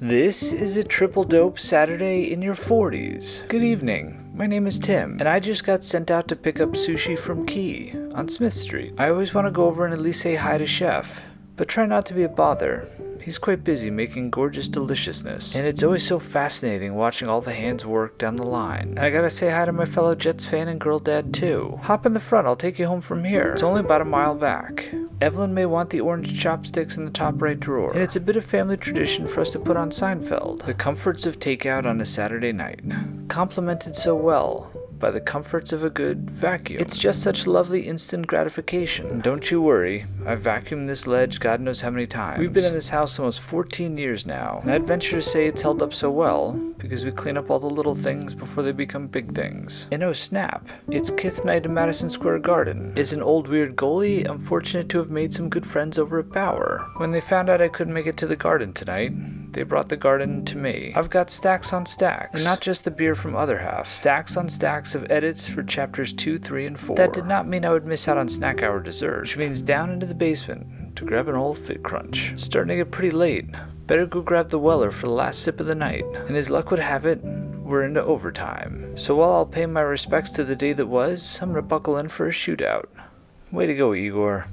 This is a triple dope Saturday in your 40s. Good evening. My name is Tim, and I just got sent out to pick up sushi from Key on Smith Street. I always want to go over and at least say hi to Chef, but try not to be a bother. He's quite busy making gorgeous deliciousness, and it's always so fascinating watching all the hands work down the line. And I gotta say hi to my fellow Jets fan and girl dad too. Hop in the front, I'll take you home from here. It's only about a mile back. Evelyn may want the orange chopsticks in the top right drawer, and it's a bit of family tradition for us to put on Seinfeld. The comforts of takeout on a Saturday night, complemented so well by the comforts of a good vacuum. It's just such lovely instant gratification. And don't you worry, I've vacuumed this ledge God knows how many times. We've been in this house almost 14 years now, and I'd venture to say it's held up so well because we clean up all the little things before they become big things. And oh snap, it's Kith night in Madison Square Garden. As an old weird goalie, I'm fortunate to have made some good friends over at Bauer. When they found out I couldn't make it to the Garden tonight, they brought the Garden to me. I've got stacks on stacks, and not just the beer from Other Half. Stacks on stacks of edits for chapters 2, 3, and 4. That did not mean I would miss out on snack hour dessert, which means down into the basement to grab an old Fit Crunch. It's starting to get pretty late. Better go grab the Weller for the last sip of the night. And as luck would have it, we're into overtime. So while I'll pay my respects to the day that was, I'm gonna buckle in for a shootout. Way to go, Igor.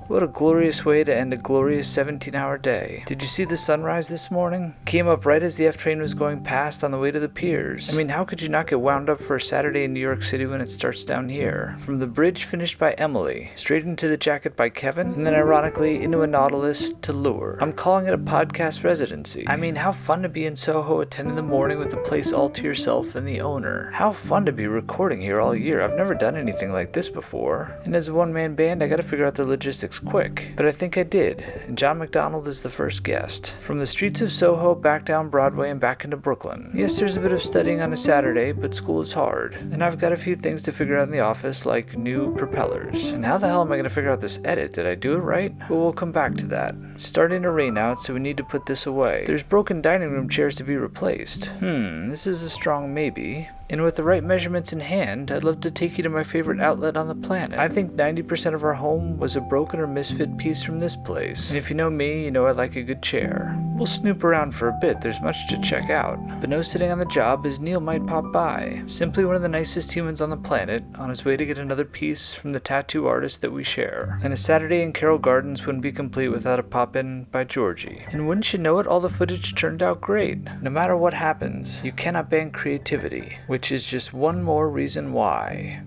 What a glorious way to end a glorious 17-hour day. Did you see the sunrise this morning? Came up right as the F train was going past on the way to the piers. I mean, how could you not get wound up for a Saturday in New York City when it starts down here? From the bridge finished by Emily, straight into the jacket by Kevin, and then ironically into a Nautilus to Lure. I'm calling it a podcast residency. I mean, how fun to be in Soho at 10 in the morning with the place all to yourself and the owner. How fun to be recording here all year. I've never done anything like this before. And as a one-man band, I gotta figure out the logistics quick, but I think I did, and John McDonald is the first guest. From the streets of Soho back down Broadway and back into Brooklyn. Yes, there's a bit of studying on a Saturday, but school is hard, and I've got a few things to figure out in the office, like new propellers. And how the hell am I going to figure out this edit? Did I do it right? Well, we'll come back to that. It's starting to rain out, so we need to put this away. There's broken dining room chairs to be replaced. This is a strong maybe. And with the right measurements in hand, I'd love to take you to my favorite outlet on the planet. I think 90% of our home was a broken or misfit piece from this place. And if you know me, you know I like a good chair. We'll snoop around for a bit, there's much to check out. But no sitting on the job as Neil might pop by. Simply one of the nicest humans on the planet, on his way to get another piece from the tattoo artist that we share. And a Saturday in Carroll Gardens wouldn't be complete without a pop-in by Georgie. And wouldn't you know it, all the footage turned out great. No matter what happens, you cannot ban creativity, which is just one more reason why.